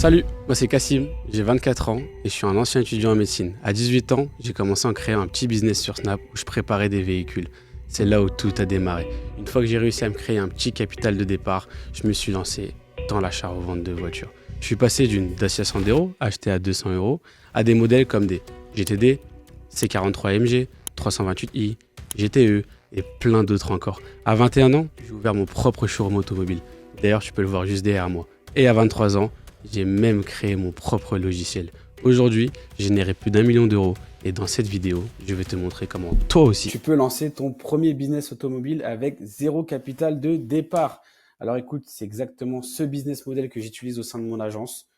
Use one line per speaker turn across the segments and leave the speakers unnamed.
Salut, moi c'est Cassim, j'ai 24 ans et je suis un ancien étudiant en médecine. À 18 ans, j'ai commencé à créer un petit business sur Snap où je préparais des véhicules. C'est là où tout a démarré. Une fois que j'ai réussi à me créer un petit capital de départ, je me suis lancé dans l'achat-revente de voitures. Je suis passé d'une Dacia Sandero achetée à 200 euros à des modèles comme des GTD, C43 AMG, 328i, GTE et plein d'autres encore. À 21 ans, j'ai ouvert mon propre showroom automobile. D'ailleurs, tu peux le voir juste derrière moi. Et à 23 ans, j'ai même créé mon propre logiciel. Aujourd'hui, j'ai généré plus d'1 million d'euros et dans cette vidéo, je vais te montrer comment toi aussi tu peux lancer ton premier business automobile avec zéro capital de départ. Alors écoute, c'est exactement ce business model que j'utilise au sein de mon agence.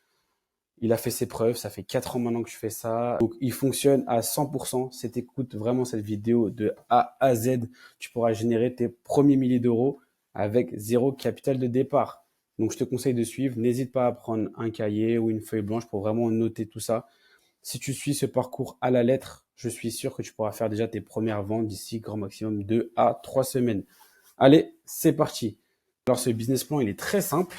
Il a fait ses preuves, ça fait 4 ans maintenant que je fais ça. Donc il fonctionne à 100%. Si tu écoutes vraiment cette vidéo de A à Z, tu pourras générer tes premiers milliers d'euros avec zéro capital de départ. Donc je te conseille de suivre. N'hésite pas à prendre un cahier ou une feuille blanche pour vraiment noter tout ça. Si tu suis ce parcours à la lettre, je suis sûr que tu pourras faire déjà tes premières ventes d'ici grand maximum 2 à 3 semaines. Allez, c'est parti. Alors ce business plan, il est très simple.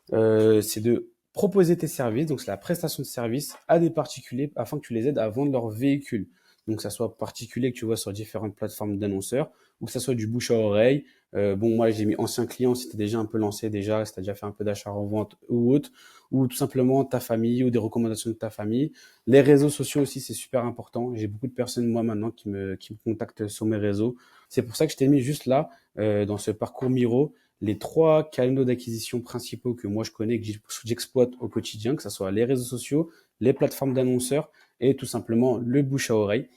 C'est de proposer tes services, donc c'est la prestation de service à des particuliers afin que tu les aides à vendre leurs véhicules. Donc que ça soit particulier que tu vois sur différentes plateformes d'annonceurs ou que ça soit du bouche à oreille. Bon, moi j'ai mis ancien client si tu es déjà un peu lancé déjà, si tu as déjà fait un peu d'achat-revente ou autre, ou tout simplement ta famille ou des recommandations de ta famille. Les réseaux sociaux aussi, c'est super important. J'ai beaucoup de personnes moi maintenant qui me contactent sur mes réseaux. C'est pour ça que je t'ai mis juste là, dans ce parcours Miro, les 3 canaux d'acquisition principaux que moi je connais, que j'exploite au quotidien, que ce soit les réseaux sociaux, les plateformes d'annonceurs et tout simplement le bouche à oreille.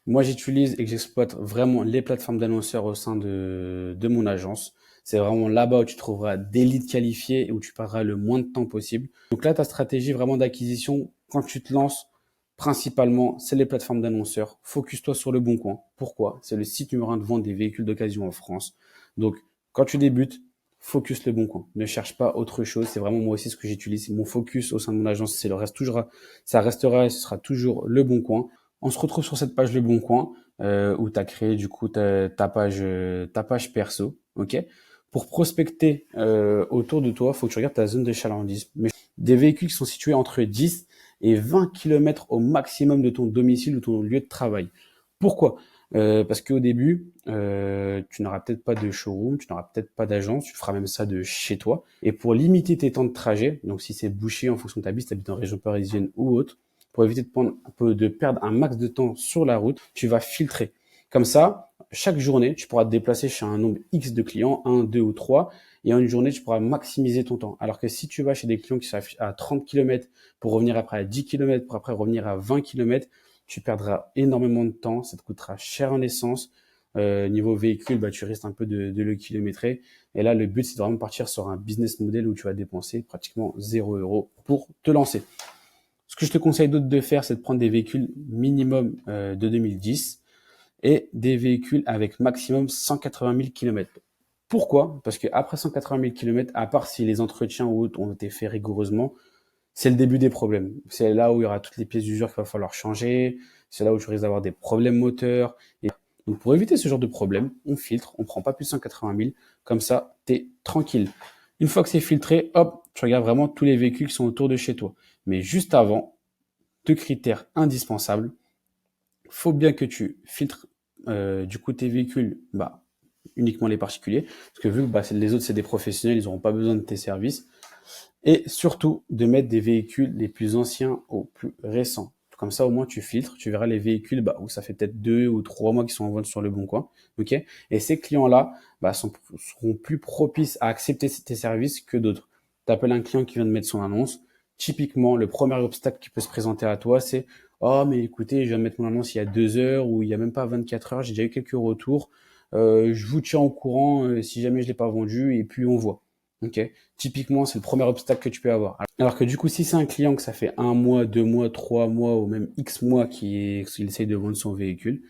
Moi, j'utilise et que j'exploite vraiment les plateformes d'annonceurs au sein de mon agence. C'est vraiment là-bas où tu trouveras des leads qualifiés et où tu perdras le moins de temps possible. Donc là, ta stratégie vraiment d'acquisition, quand tu te lances, principalement, c'est les plateformes d'annonceurs. Focus-toi sur le bon coin. Pourquoi? C'est le site numéro 1 de vente des véhicules d'occasion en France. Donc, quand tu débutes, focus le bon coin. Ne cherche pas autre chose. C'est vraiment moi aussi ce que j'utilise. Mon focus au sein de mon agence, c'est le reste toujours, ça restera et ce sera toujours le bon coin. On se retrouve sur cette page Le Bon Coin où tu as créé du coup ta page perso, ok. Pour prospecter autour de toi, faut que tu regardes ta zone de chalandise. Mais des véhicules qui sont situés entre 10 et 20 kilomètres au maximum de ton domicile ou ton lieu de travail. Pourquoi? Parce qu'au début, tu n'auras peut-être pas de showroom, tu n'auras peut-être pas d'agence, tu feras même ça de chez toi. Et pour limiter tes temps de trajet, donc si c'est bouché en fonction de ta vie, si tu habites en région parisienne ou autre, pour éviter de perdre un max de temps sur la route, tu vas filtrer. Comme ça, chaque journée, tu pourras te déplacer chez un nombre X de clients, 1, 2 ou 3, et en une journée, tu pourras maximiser ton temps. Alors que si tu vas chez des clients qui sont à 30 km pour revenir après à 10 km, pour après revenir à 20 km, tu perdras énormément de temps, ça te coûtera cher en essence. Niveau véhicule, bah, tu risques un peu de le kilométrer. Et là, le but, c'est de vraiment partir sur un business model où tu vas dépenser pratiquement 0 € pour te lancer. Ce que je te conseille d'autre de faire, c'est de prendre des véhicules minimum de 2010 et des véhicules avec maximum 180 000 km. Pourquoi? Parce qu'après 180 000 km, à part si les entretiens ou autres ont été faits rigoureusement, c'est le début des problèmes. C'est là où il y aura toutes les pièces d'usure qu'il va falloir changer. C'est là où tu risques d'avoir des problèmes moteurs. Et donc pour éviter ce genre de problème, on filtre, on prend pas plus de 180 000. Comme ça, tu es tranquille. Une fois que c'est filtré, hop, tu regardes vraiment tous les véhicules qui sont autour de chez toi. Mais juste avant, 2 critères indispensables. Faut bien que tu filtres du coup tes véhicules, bah, uniquement les particuliers, parce que vu que bah, les autres c'est des professionnels, ils n'auront pas besoin de tes services. Et surtout de mettre des véhicules les plus anciens aux plus récents. Comme ça, au moins, tu filtres, tu verras les véhicules bah, où ça fait peut-être 2 ou 3 mois qu'ils sont en vente sur le bon coin. Ok. Et ces clients-là bah, seront plus propices à accepter tes services que d'autres. Tu appelles un client qui vient de mettre son annonce. Typiquement, le premier obstacle qui peut se présenter à toi, c'est oh, mais écoutez, je viens de mettre mon annonce il y a 2 heures ou il y a même pas 24 heures, j'ai déjà eu quelques retours. Je vous tiens au courant si jamais je l'ai pas vendu et puis on voit. Ok. Typiquement, c'est le premier obstacle que tu peux avoir. Alors que du coup, si c'est un client que ça fait 1 mois, 2 mois, 3 mois ou même X mois qu'il essaye de vendre son véhicule,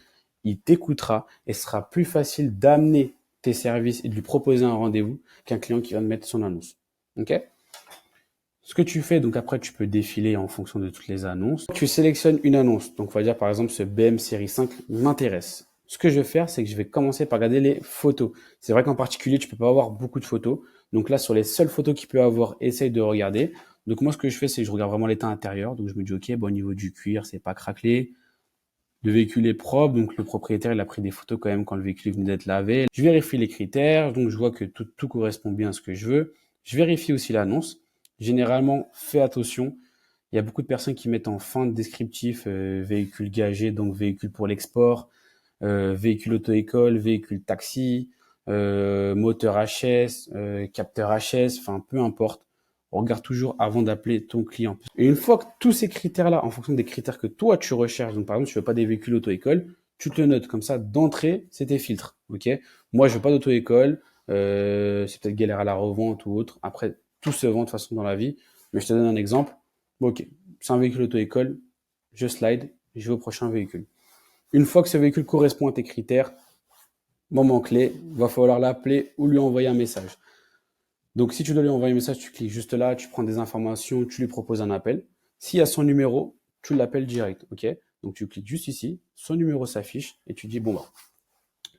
il t'écoutera et ce sera plus facile d'amener tes services et de lui proposer un rendez-vous qu'un client qui vient de mettre son annonce. Ok? Ce que tu fais, donc après, tu peux défiler en fonction de toutes les annonces. Tu sélectionnes une annonce. Donc, on va dire, par exemple, ce BM série 5 m'intéresse. Ce que je vais faire, c'est que je vais commencer par regarder les photos. C'est vrai qu'en particulier, tu peux pas avoir beaucoup de photos. Donc là, sur les seules photos qu'il peut avoir, essaye de regarder. Donc moi, ce que je fais, c'est que je regarde vraiment l'état intérieur. Donc je me dis, ok, bon, au niveau du cuir, c'est pas craquelé. Le véhicule est propre, donc le propriétaire, il a pris des photos quand même quand le véhicule venait d'être lavé. Je vérifie les critères, donc je vois que tout correspond bien à ce que je veux. Je vérifie aussi l'annonce. Généralement, fais attention. Il y a beaucoup de personnes qui mettent en fin de descriptif véhicule gagé, donc véhicule pour l'export, véhicule auto-école, véhicule taxi, moteur HS, capteur HS, enfin peu importe. On regarde toujours avant d'appeler ton client. Et une fois que tous ces critères-là, en fonction des critères que toi tu recherches, donc par exemple, tu veux pas des véhicules auto-école, tu te le notes comme ça d'entrée, c'est tes filtres. Ok. Moi, je veux pas d'auto-école. C'est peut-être galère à la revente ou autre. Après, tout se vend de toute façon dans la vie. Mais je te donne un exemple. Bon, ok, c'est un véhicule auto-école. Je slide. Je vais au prochain véhicule. Une fois que ce véhicule correspond à tes critères, moment clé, va falloir l'appeler ou lui envoyer un message. Donc, si tu dois lui envoyer un message, tu cliques juste là, tu prends des informations, tu lui proposes un appel. S'il y a son numéro, tu l'appelles direct, ok? Donc, tu cliques juste ici, son numéro s'affiche et tu dis, bon, bah,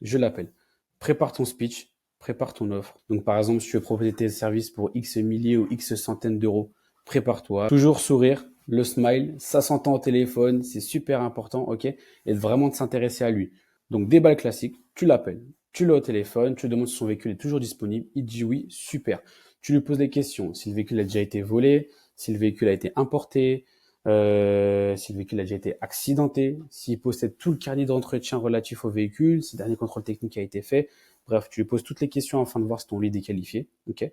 je l'appelle. Prépare ton speech, prépare ton offre. Donc, par exemple, si tu veux proposer tes services pour X milliers ou X centaines d'euros, prépare-toi. Toujours sourire, le smile, ça s'entend au téléphone, c'est super important, ok? Et vraiment de s'intéresser à lui. Donc, des balles classiques, tu l'appelles, tu l'as au téléphone, tu lui demandes si son véhicule est toujours disponible, il dit oui, super. Tu lui poses des questions, si le véhicule a déjà été volé, si le véhicule a été importé, si le véhicule a déjà été accidenté, s'il possède tout le carnet d'entretien relatif au véhicule, si le dernier contrôle technique a été fait. Bref, tu lui poses toutes les questions afin de voir si ton lead est qualifié. Ok.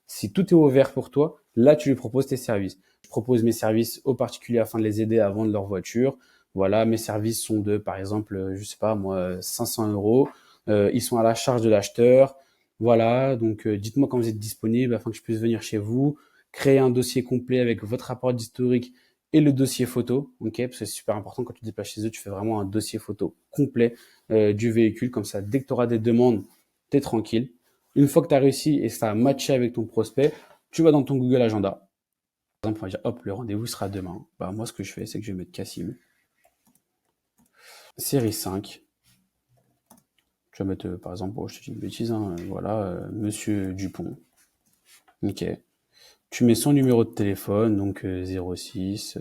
Si tout est ouvert pour toi, là, tu lui proposes tes services. Je propose mes services aux particuliers afin de les aider à vendre leur voiture. Voilà, mes services sont de, par exemple, je sais pas moi, 500 euros. Ils sont à la charge de l'acheteur. Voilà, donc dites-moi quand vous êtes disponible afin que je puisse venir chez vous, créer un dossier complet avec votre rapport d'historique et le dossier photo, ok, parce que c'est super important quand tu te déplaces chez eux, tu fais vraiment un dossier photo complet du véhicule, comme ça, dès que tu auras des demandes, tu es tranquille. Une fois que tu as réussi et ça a matché avec ton prospect, tu vas dans ton Google Agenda. Par exemple, on va dire, hop, le rendez-vous sera demain. Bah, moi, ce que je fais, c'est que je vais mettre Cassim, série 5. Je vais mettre, par exemple, bon, je te dis une bêtise, hein, voilà, Monsieur Dupont. Ok. Tu mets son numéro de téléphone, donc 06.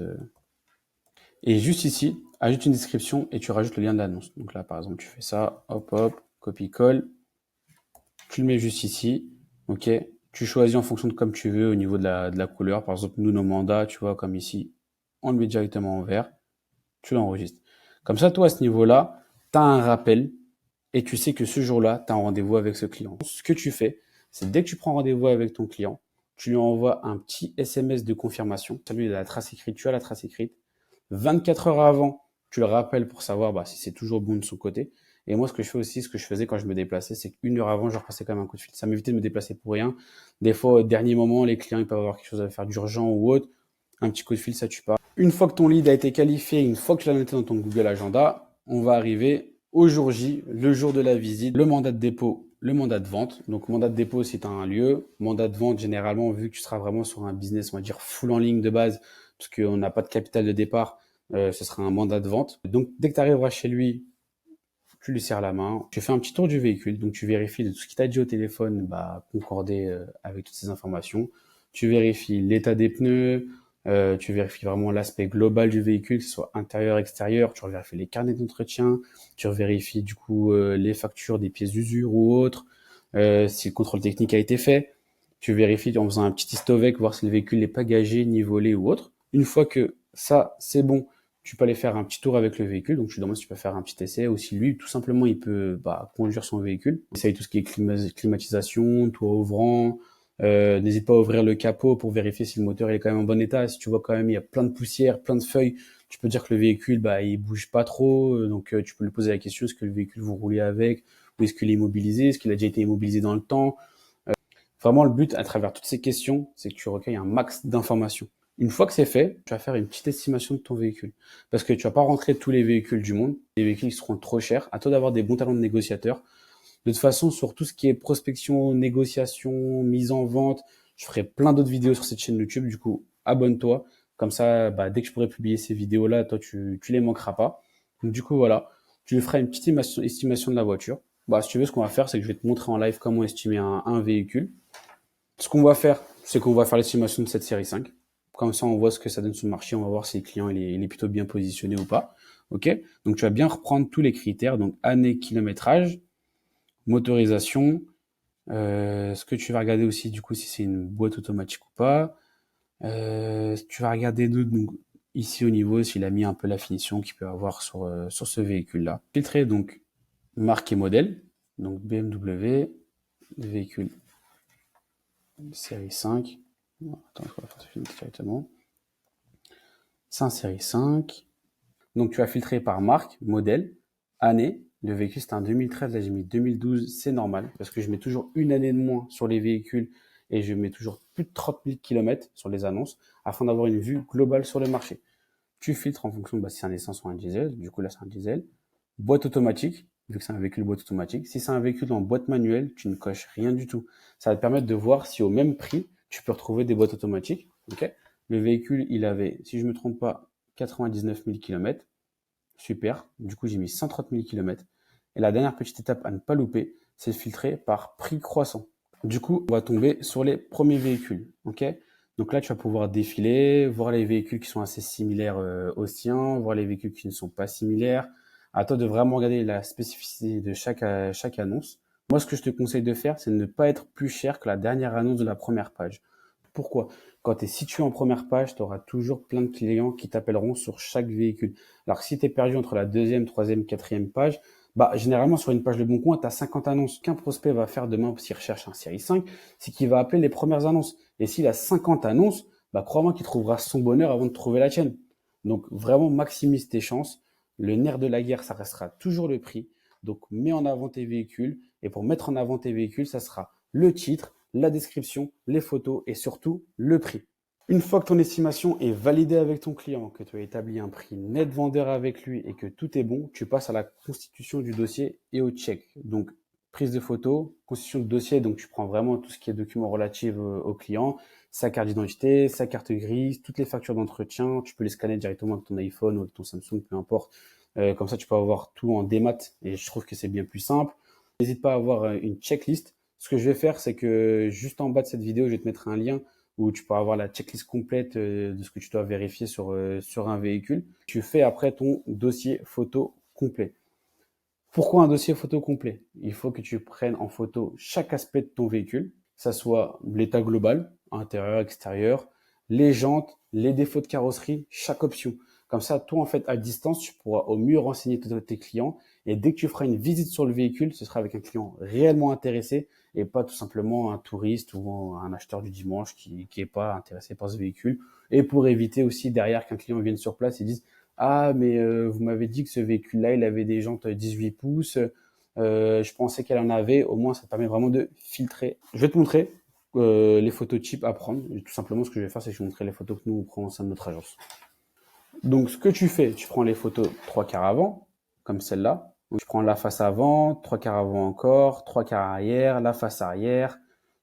Et juste ici, ajoute une description et tu rajoutes le lien de l'annonce. Donc là, par exemple, tu fais ça, hop, hop, copie-colle. Tu le mets juste ici, ok. Tu choisis en fonction de comme tu veux au niveau de la couleur. Par exemple, nous, nos mandats, tu vois, comme ici, on le met directement en vert. Tu l'enregistres. Comme ça, toi, à ce niveau-là, tu as un rappel et tu sais que ce jour-là, tu as un rendez-vous avec ce client. Ce que tu fais, c'est dès que tu prends rendez-vous avec ton client, tu lui envoies un petit SMS de confirmation. Salut, il a la trace écrite, tu as la trace écrite. 24 heures avant, tu le rappelles pour savoir si c'est toujours bon de son côté. Et moi, ce que je fais aussi, ce que je faisais quand je me déplaçais, c'est qu'une heure avant, je repassais quand même un coup de fil. Ça m'évitait de me déplacer pour rien. Des fois, au dernier moment, les clients ils peuvent avoir quelque chose à faire d'urgent ou autre. Un petit coup de fil, ça tue pas. Une fois que ton lead a été qualifié, une fois que tu l'as noté dans ton Google Agenda, on va arriver au jour J, le jour de la visite, le mandat de dépôt, le mandat de vente. Donc, mandat de dépôt, c'est un lieu. Mandat de vente, généralement, vu que tu seras vraiment sur un business, on va dire, full en ligne de base, parce qu'on n'a pas de capital de départ, ce sera un mandat de vente. Donc, dès que tu arriveras chez lui, tu lui serres la main, tu fais un petit tour du véhicule, donc tu vérifies de tout ce qu'il t'a dit au téléphone, concordé avec toutes ces informations. Tu vérifies l'état des pneus, tu vérifies vraiment l'aspect global du véhicule, que ce soit intérieur, extérieur, tu vérifies les carnets d'entretien, tu vérifies du coup les factures des pièces d'usure ou autres, si le contrôle technique a été fait. Tu vérifies en faisant un petit historique, voir si le véhicule n'est pas gagé, ni volé ou autre. Une fois que ça, c'est bon, tu peux aller faire un petit tour avec le véhicule. Donc, tu demandes si tu peux faire un petit essai ou si lui, tout simplement, il peut conduire son véhicule. Essaye tout ce qui est climatisation, toit ouvrant. N'hésite pas à ouvrir le capot pour vérifier si le moteur est quand même en bon état. Si tu vois quand même il y a plein de poussière, plein de feuilles, tu peux dire que le véhicule il bouge pas trop. Donc tu peux lui poser la question, est-ce que le véhicule vous roulez avec ou est-ce qu'il est immobilisé, est-ce qu'il a déjà été immobilisé dans le temps. Vraiment, le but à travers toutes ces questions, c'est que tu recueilles un max d'informations. Une fois que c'est fait, tu vas faire une petite estimation de ton véhicule. Parce que tu vas pas rentrer tous les véhicules du monde. Les véhicules seront trop chers. À toi d'avoir des bons talents de négociateur. De toute façon, sur tout ce qui est prospection, négociation, mise en vente, je ferai plein d'autres vidéos sur cette chaîne YouTube. Du coup, abonne-toi. Comme ça, dès que je pourrai publier ces vidéos-là, toi, tu les manqueras pas. Donc, du coup, voilà. Tu lui feras une petite estimation de la voiture. Si tu veux, ce qu'on va faire, c'est que je vais te montrer en live comment estimer un véhicule. Ce qu'on va faire, c'est qu'on va faire l'estimation de cette série 5. Comme ça, on voit ce que ça donne sur le marché. On va voir si le client il est plutôt bien positionné ou pas. OK? Donc, tu vas bien reprendre tous les critères. Donc, année, kilométrage, motorisation. Ce que tu vas regarder aussi, du coup, si c'est une boîte automatique ou pas. Tu vas regarder d'autres. Donc, ici, au niveau, s'il a mis un peu la finition qu'il peut avoir sur ce véhicule-là. Filtrer, donc, marque et modèle. Donc, BMW, véhicule série 5. Attends, je vais faire ça directement. C'est un série 5. Donc, tu vas filtrer par marque, modèle, année. Le véhicule, c'est un 2013. Là, j'ai mis 2012. C'est normal parce que je mets toujours une année de moins sur les véhicules et je mets toujours plus de 30 000 km sur les annonces afin d'avoir une vue globale sur le marché. Tu filtres en fonction de si c'est un essence ou un diesel. Du coup, là, c'est un diesel. Boîte automatique, vu que c'est un véhicule boîte automatique. Si c'est un véhicule en boîte manuelle, tu ne coches rien du tout. Ça va te permettre de voir si au même prix, tu peux retrouver des boîtes automatiques. Okay. Le véhicule, il avait, si je ne me trompe pas, 99 000 km. Super. Du coup, j'ai mis 130 000 km. Et la dernière petite étape à ne pas louper, c'est de filtrer par prix croissant. Du coup, on va tomber sur les premiers véhicules. Ok. Donc là, tu vas pouvoir défiler, voir les véhicules qui sont assez similaires aux siens, voir les véhicules qui ne sont pas similaires. À toi de vraiment regarder la spécificité de chaque annonce. Moi, ce que je te conseille de faire, c'est de ne pas être plus cher que la dernière annonce de la première page. Pourquoi? Quand tu es situé en première page, tu auras toujours plein de clients qui t'appelleront sur chaque véhicule. Alors si tu es perdu entre la deuxième, troisième, quatrième page, bah, généralement, sur une page de Bon Coin, tu as 50 annonces. Qu'un prospect va faire demain s'il recherche un série 5, c'est qu'il va appeler les premières annonces. Et s'il a 50 annonces, bah, crois-moi qu'il trouvera son bonheur avant de trouver la tienne. Donc, vraiment, maximise tes chances. Le nerf de la guerre, ça restera toujours le prix. Donc, mets en avant tes véhicules. Et pour mettre en avant tes véhicules, ça sera le titre, la description, les photos et surtout le prix. Une fois que ton estimation est validée avec ton client, que tu as établi un prix net vendeur avec lui et que tout est bon, tu passes à la constitution du dossier et au check. Donc, prise de photo, constitution de dossier, donc tu prends vraiment tout ce qui est documents relatifs au client, sa carte d'identité, sa carte grise, toutes les factures d'entretien, tu peux les scanner directement avec ton iPhone ou avec ton Samsung, peu importe. Comme ça, tu peux avoir tout en démat et je trouve que c'est bien plus simple. N'hésite pas à avoir une checklist. Ce que je vais faire, c'est que juste en bas de cette vidéo, je vais te mettre un lien où tu pourras avoir la checklist complète de ce que tu dois vérifier sur un véhicule. Tu fais après ton dossier photo complet. Pourquoi un dossier photo complet? Il faut que tu prennes en photo chaque aspect de ton véhicule, que ça soit l'état global, intérieur, extérieur, les jantes, les défauts de carrosserie, chaque option. Comme ça, toi, en fait, à distance, tu pourras au mieux renseigner tes clients. Et dès que tu feras une visite sur le véhicule, ce sera avec un client réellement intéressé et pas tout simplement un touriste ou un acheteur du dimanche qui est pas intéressé par ce véhicule. Et pour éviter aussi derrière qu'un client vienne sur place et dise ah, mais vous m'avez dit que ce véhicule-là, il avait des jantes 18 pouces. Je pensais qu'elle en avait. Au moins, ça te permet vraiment de filtrer. Je vais te montrer les photos types à prendre. Et tout simplement, ce que je vais faire, c'est que je vais te montrer les photos que nous, on prend au sein de notre agence. Donc, ce que tu fais, tu prends les photos 3/4 avant, comme celle-là. Donc, tu prends la face avant, 3/4 avant encore, 3/4 arrière, la face arrière.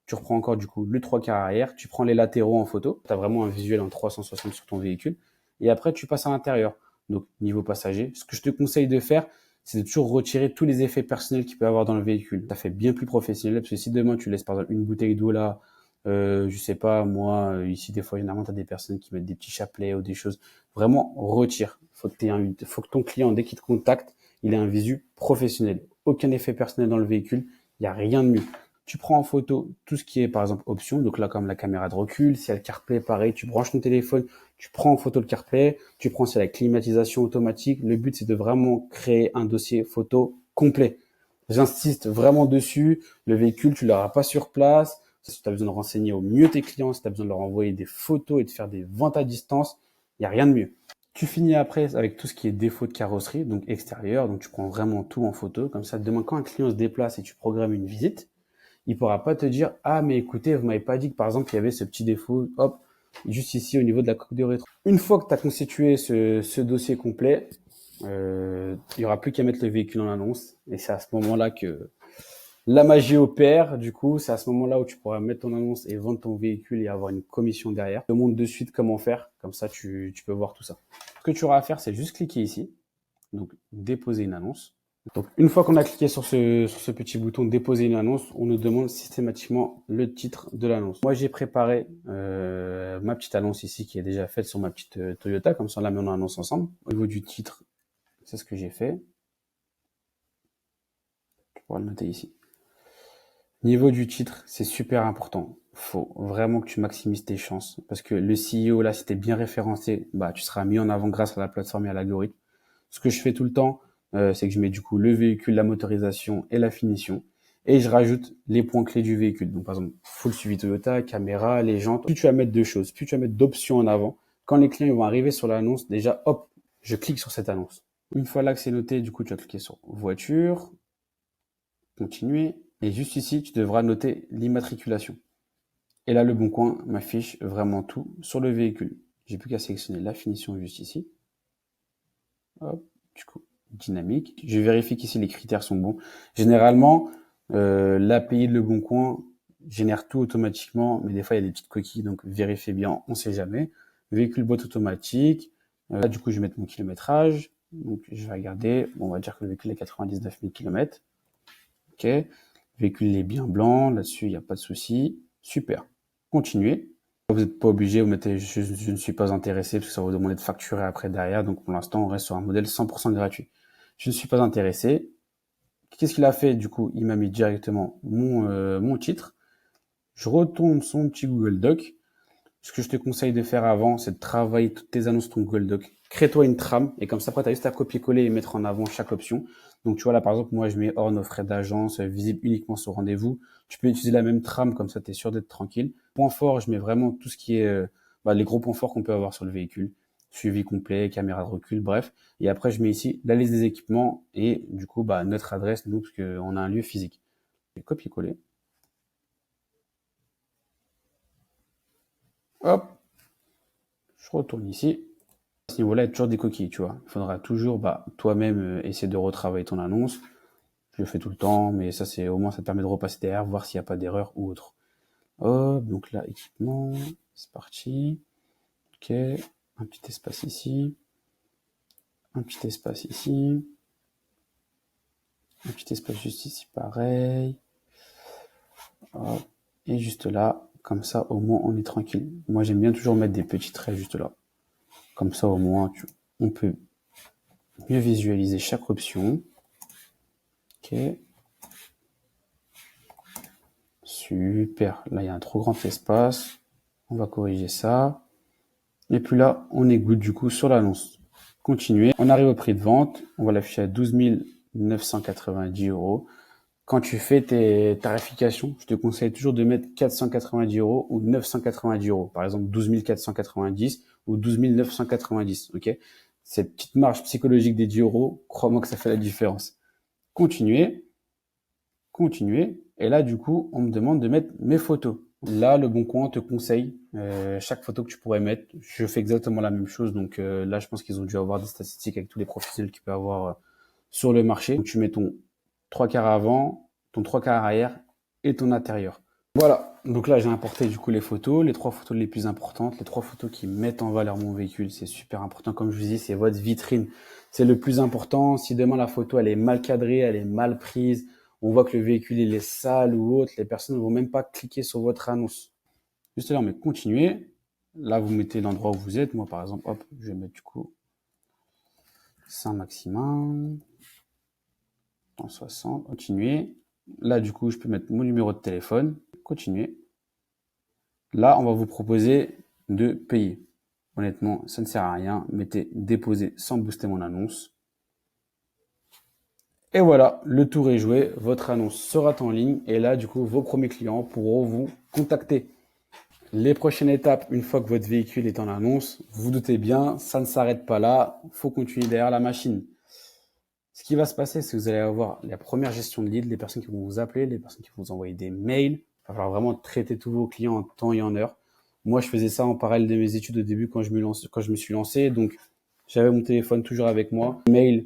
Tu reprends encore du coup le 3/4 arrière. Tu prends les latéraux en photo. Tu as vraiment un visuel en 360 sur ton véhicule. Et après, tu passes à l'intérieur. Donc, niveau passager, ce que je te conseille de faire, c'est de toujours retirer tous les effets personnels qu'il peut y avoir dans le véhicule. Ça fait bien plus professionnel parce que si demain tu laisses par exemple une bouteille d'eau là, je sais pas, moi, ici des fois généralement tu as des personnes qui mettent des petits chapelets ou des choses. Vraiment, retire. Faut que ton client, dès qu'il te contacte, il ait un visu professionnel. Aucun effet personnel dans le véhicule, il n'y a rien de mieux. Tu prends en photo tout ce qui est par exemple option, donc là comme la caméra de recul, si il y a le CarPlay, pareil, tu branches ton téléphone, tu prends en photo le CarPlay, tu prends si la climatisation automatique. Le but c'est de vraiment créer un dossier photo complet. J'insiste vraiment dessus. Le véhicule, tu l'auras pas sur place. Si tu as besoin de renseigner au mieux tes clients, si tu as besoin de leur envoyer des photos et de faire des ventes à distance, il n'y a rien de mieux. Tu finis après avec tout ce qui est défaut de carrosserie, donc extérieur. Donc tu prends vraiment tout en photo. Comme ça, demain, quand un client se déplace et tu programmes une visite, il pourra pas te dire ah mais écoutez, vous m'avez pas dit que par exemple il y avait ce petit défaut, hop, juste ici au niveau de la coque de rétro. Une fois que tu as constitué ce dossier complet, il y aura plus qu'à mettre le véhicule en annonce et c'est à ce moment-là que la magie opère. Du coup, c'est à ce moment-là où tu pourras mettre ton annonce et vendre ton véhicule et avoir une commission derrière. Je te montre de suite comment faire, comme ça tu peux voir tout ça. Ce que tu auras à faire, c'est juste cliquer ici, donc déposer une annonce. Donc, une fois qu'on a cliqué sur ce petit bouton déposer une annonce, on nous demande systématiquement le titre de l'annonce. Moi, j'ai préparé ma petite annonce ici qui est déjà faite sur ma petite Toyota, comme ça on la met en annonce ensemble. Au niveau du titre, c'est ce que j'ai fait. Tu pourras le noter ici. Niveau du titre, c'est super important. Faut vraiment que tu maximises tes chances parce que le CEO là, si t'es bien référencé, bah tu seras mis en avant grâce à la plateforme et à l'algorithme. Ce que je fais tout le temps, c'est que je mets du coup le véhicule, la motorisation et la finition et je rajoute les points clés du véhicule. Donc par exemple, full suivi Toyota, caméra, les jantes. Plus tu vas mettre de choses, plus tu vas mettre d'options en avant. Quand les clients ils vont arriver sur l'annonce, déjà hop, je clique sur cette annonce. Une fois là que c'est noté, du coup tu vas cliquer sur voiture, continuer. Et juste ici, tu devras noter l'immatriculation. Et là, le Bon Coin m'affiche vraiment tout sur le véhicule. J'ai plus qu'à sélectionner la finition juste ici. Hop, du coup, dynamique. Je vérifie qu'ici les critères sont bons. Généralement, l'API de Le Bon Coin génère tout automatiquement, mais des fois il y a des petites coquilles, donc vérifiez bien, on sait jamais. Véhicule boîte automatique. Là, du coup, je vais mettre mon kilométrage. Donc, je vais regarder. Bon, on va dire que le véhicule est 99 000 km. Ok. Le véhicule est bien blanc. Là-dessus, il n'y a pas de souci. Super. Continuez. Vous n'êtes pas obligé, vous mettez je ne suis pas intéressé parce que ça va vous demander de facturer après derrière. Donc pour l'instant, on reste sur un modèle 100% gratuit. Je ne suis pas intéressé. Qu'est-ce qu'il a fait du coup? Il m'a mis directement mon titre. Je retourne son petit Google Doc. Ce que je te conseille de faire avant, c'est de travailler toutes tes annonces sur ton Google Doc. Crée-toi une trame et comme ça, après, tu as juste à copier-coller et mettre en avant chaque option. Donc, tu vois, là, par exemple, moi, je mets hors nos frais d'agence, visible uniquement sur rendez-vous. Tu peux utiliser la même trame, comme ça, tu es sûr d'être tranquille. Point fort, je mets vraiment tout ce qui est les gros points forts qu'on peut avoir sur le véhicule. Suivi complet, caméra de recul, bref. Et après, je mets ici la liste des équipements et du coup, notre adresse, nous, parce qu'on a un lieu physique. Copier-coller. Hop, je retourne ici. À ce niveau-là, il y a toujours des coquilles, tu vois. Il faudra toujours toi-même essayer de retravailler ton annonce. Je le fais tout le temps, mais ça, c'est au moins, ça te permet de repasser derrière, voir s'il n'y a pas d'erreur ou autre. Hop, donc là, équipement, c'est parti. Ok, un petit espace ici, un petit espace ici, un petit espace juste ici, pareil. Hop, et juste là, comme ça, au moins, on est tranquille. Moi, j'aime bien toujours mettre des petits traits juste là. Comme ça, au moins, on peut mieux visualiser chaque option. Ok. Super. Là, il y a un trop grand espace. On va corriger ça. Et puis là, on est good du coup sur l'annonce. Continuer. On arrive au prix de vente. On va l'afficher à 12 990 euros. Quand tu fais tes tarifications, je te conseille toujours de mettre 490 euros ou 990 euros. Par exemple, 12 490 ou 12 990. Ok. Cette petite marge psychologique des 10 euros, crois-moi que ça fait la différence. Continuer. Continuer. Et là, du coup, on me demande de mettre mes photos. Là, Le Bon Coin te conseille chaque photo que tu pourrais mettre. Je fais exactement la même chose. Donc là, je pense qu'ils ont dû avoir des statistiques avec tous les professionnels qu'il peut avoir sur le marché. Donc tu mets ton 3/4 avant, ton 3/4 arrière et ton intérieur. Voilà. Donc là, j'ai importé du coup les photos, les 3 photos les plus importantes, les 3 photos qui mettent en valeur mon véhicule. C'est super important. Comme je vous dis, c'est votre vitrine. C'est le plus important. Si demain la photo, elle est mal cadrée, elle est mal prise, on voit que le véhicule il est sale ou autre, les personnes ne vont même pas cliquer sur votre annonce. Juste là, on met continuer. Là, vous mettez l'endroit où vous êtes. Moi, par exemple, hop, je vais mettre du coup Saint-Maximin, 160, continuer. Là, du coup, je peux mettre mon numéro de téléphone, continuer. Là, on va vous proposer de payer. Honnêtement, ça ne sert à rien. Mettez déposer sans booster mon annonce. Et voilà, le tour est joué. Votre annonce sera en ligne. Et là, du coup, vos premiers clients pourront vous contacter. Les prochaines étapes, une fois que votre véhicule est en annonce, vous doutez bien, ça ne s'arrête pas là. Il faut continuer derrière la machine. Ce qui va se passer, c'est que vous allez avoir la première gestion de lead, les personnes qui vont vous appeler, les personnes qui vont vous envoyer des mails. Il va falloir vraiment traiter tous vos clients en temps et en heure. Moi, je faisais ça en parallèle de mes études au début quand je me suis lancé. Donc, j'avais mon téléphone toujours avec moi. Mail,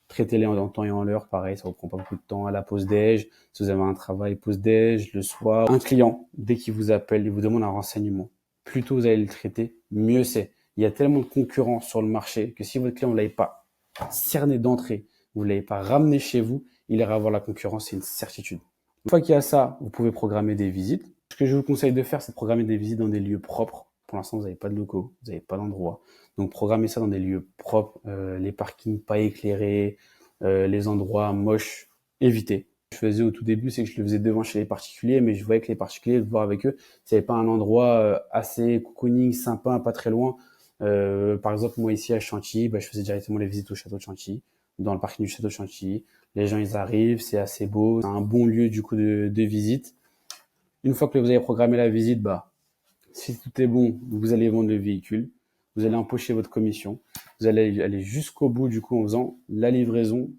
traitez-les en temps et en heure. Pareil, ça ne vous prend pas beaucoup de temps. À la pause déj, si vous avez un travail pause déj, le soir. Un client, dès qu'il vous appelle, il vous demande un renseignement. Plus tôt vous allez le traiter, mieux c'est. Il y a tellement de concurrents sur le marché que si votre client ne l'avait pas cerné d'entrée, vous ne l'avez pas ramené chez vous, il ira voir la concurrence, c'est une certitude. Une fois qu'il y a ça, vous pouvez programmer des visites. Ce que je vous conseille de faire, c'est de programmer des visites dans des lieux propres. Pour l'instant, vous n'avez pas de locaux, vous n'avez pas d'endroit. Donc, programmez ça dans des lieux propres, les parkings pas éclairés, les endroits moches, évitez. Ce que je faisais au tout début, c'est que je le faisais devant chez les particuliers, mais je voyais que les particuliers, de voir avec eux, c'était pas un endroit assez cocooning, sympa, pas très loin. Par exemple, moi ici à Chantilly, je faisais directement les visites au château de Chantilly, dans le parking du château de Chantilly. Les gens, ils arrivent, c'est assez beau, c'est un bon lieu du coup de visite. Une fois que vous avez programmé la visite, si tout est bon, vous allez vendre le véhicule, vous allez empocher votre commission, vous allez aller jusqu'au bout du coup en faisant la livraison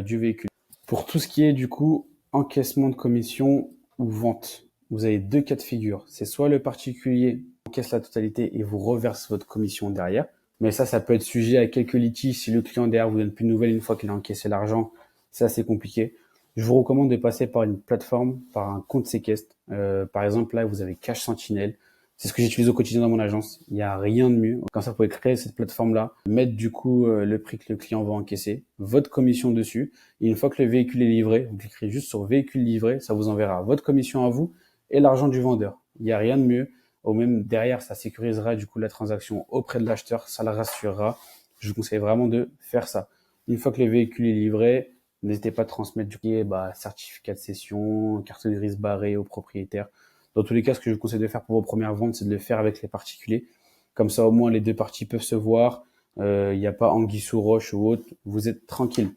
du véhicule. Pour tout ce qui est du coup encaissement de commission ou vente, vous avez deux cas de figure. C'est soit le particulier encaisse la totalité et vous reverse votre commission derrière, mais ça peut être sujet à quelques litiges si le client derrière vous donne plus de nouvelles une fois qu'il a encaissé l'argent, c'est assez compliqué. Je vous recommande de passer par une plateforme, par un compte séquestre. Par exemple, là, vous avez Cash Sentinel. C'est ce que j'utilise au quotidien dans mon agence. Il n'y a rien de mieux. Comme ça, vous pouvez créer cette plateforme-là, mettre du coup le prix que le client va encaisser, votre commission dessus. Et une fois que le véhicule est livré, vous cliquerez juste sur véhicule livré, ça vous enverra votre commission à vous et l'argent du vendeur. Il n'y a rien de mieux. Au même derrière, ça sécurisera du coup la transaction auprès de l'acheteur, ça la rassurera. Je vous conseille vraiment de faire ça. Une fois que le véhicule est livré, n'hésitez pas à transmettre du coup certificat de cession, carte grise barrée au propriétaire. Dans tous les cas, ce que je vous conseille de faire pour vos premières ventes, c'est de le faire avec les particuliers. Comme ça, au moins, les deux parties peuvent se voir. Il n'y a pas anguille sous roche ou autre. Vous êtes tranquille.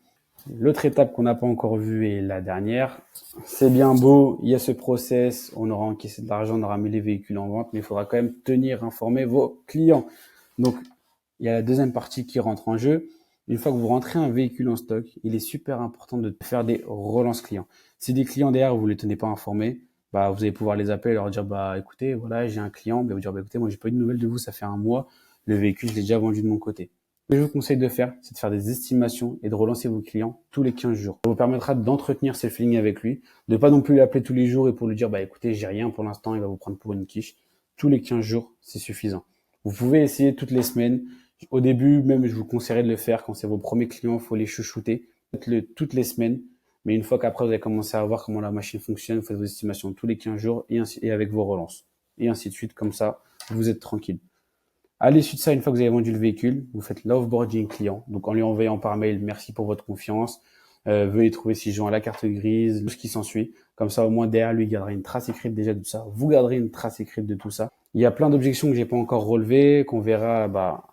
L'autre étape qu'on n'a pas encore vue et la dernière, c'est bien beau, il y a ce process, on aura encaissé de l'argent, on aura mis les véhicules en vente, mais il faudra quand même tenir informer vos clients. Donc, il y a la deuxième partie qui rentre en jeu. Une fois que vous rentrez un véhicule en stock, il est super important de faire des relances clients. Si des clients derrière, vous ne les tenez pas informés, vous allez pouvoir les appeler et leur dire, écoutez, voilà, j'ai un client, vous dire, écoutez, moi, j'ai pas eu de nouvelles de vous, ça fait un mois, le véhicule, je l'ai déjà vendu de mon côté. Ce que je vous conseille de faire, c'est de faire des estimations et de relancer vos clients tous les 15 jours. Ça vous permettra d'entretenir ce feeling avec lui, de pas non plus l'appeler tous les jours et pour lui dire, écoutez, j'ai rien pour l'instant, il va vous prendre pour une quiche. Tous les 15 jours, c'est suffisant. Vous pouvez essayer toutes les semaines. Au début, même, je vous conseillerais de le faire quand c'est vos premiers clients, il faut les chouchouter. Faites-le toutes les semaines. Mais une fois qu'après, vous allez commencer à voir comment la machine fonctionne, vous faites vos estimations tous les 15 jours et avec vos relances. Et ainsi de suite, comme ça, vous êtes tranquille. À l'issue de ça, une fois que vous avez vendu le véhicule, vous faites l'offboarding client. Donc, en lui envoyant par mail, merci pour votre confiance. Veuillez trouver si joint à la carte grise, tout ce qui s'ensuit. Comme ça, au moins, derrière lui, il gardera une trace écrite déjà de tout ça. Vous garderez une trace écrite de tout ça. Il y a plein d'objections que j'ai pas encore relevées, qu'on verra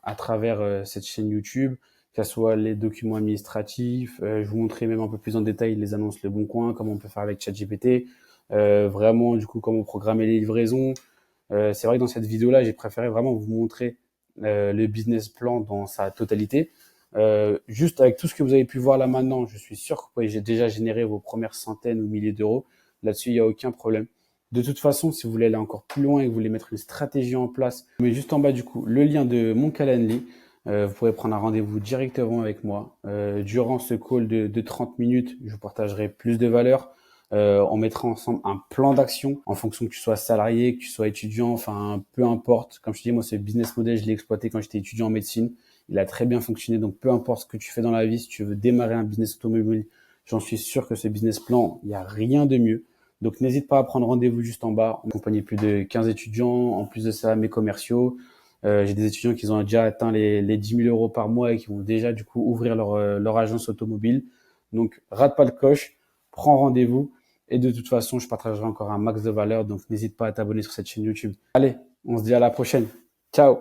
à travers cette chaîne YouTube, que ce soit les documents administratifs. Je vous montrerai même un peu plus en détail les annonces Le Bon Coin, comment on peut faire avec ChatGPT. Vraiment, du coup, comment programmer les livraisons. C'est vrai que dans cette vidéo-là, j'ai préféré vraiment vous montrer le business plan dans sa totalité. Juste avec tout ce que vous avez pu voir là maintenant, je suis sûr que vous pouvez déjà générer vos premières centaines ou milliers d'euros. Là-dessus, il n'y a aucun problème. De toute façon, si vous voulez aller encore plus loin et que vous voulez mettre une stratégie en place, je mets juste en bas du coup le lien de mon Calendly. Vous pourrez prendre un rendez-vous directement avec moi. Durant ce call de 30 minutes, je vous partagerai plus de valeur. On mettra ensemble un plan d'action en fonction que tu sois salarié, que tu sois étudiant, enfin peu importe. Comme je te dis, moi ce business model, je l'ai exploité quand j'étais étudiant en médecine. Il a très bien fonctionné, donc peu importe ce que tu fais dans la vie, si tu veux démarrer un business automobile, j'en suis sûr que ce business plan, il n'y a rien de mieux. Donc n'hésite pas à prendre rendez-vous juste en bas. On accompagne plus de 15 étudiants, en plus de ça mes commerciaux. J'ai des étudiants qui ont déjà atteint les 10 000 euros par mois et qui vont déjà du coup ouvrir leur agence automobile. Donc rate pas le coche, prends rendez-vous. Et de toute façon, je partagerai encore un max de valeur, donc n'hésite pas à t'abonner sur cette chaîne YouTube. Allez, on se dit à la prochaine. Ciao!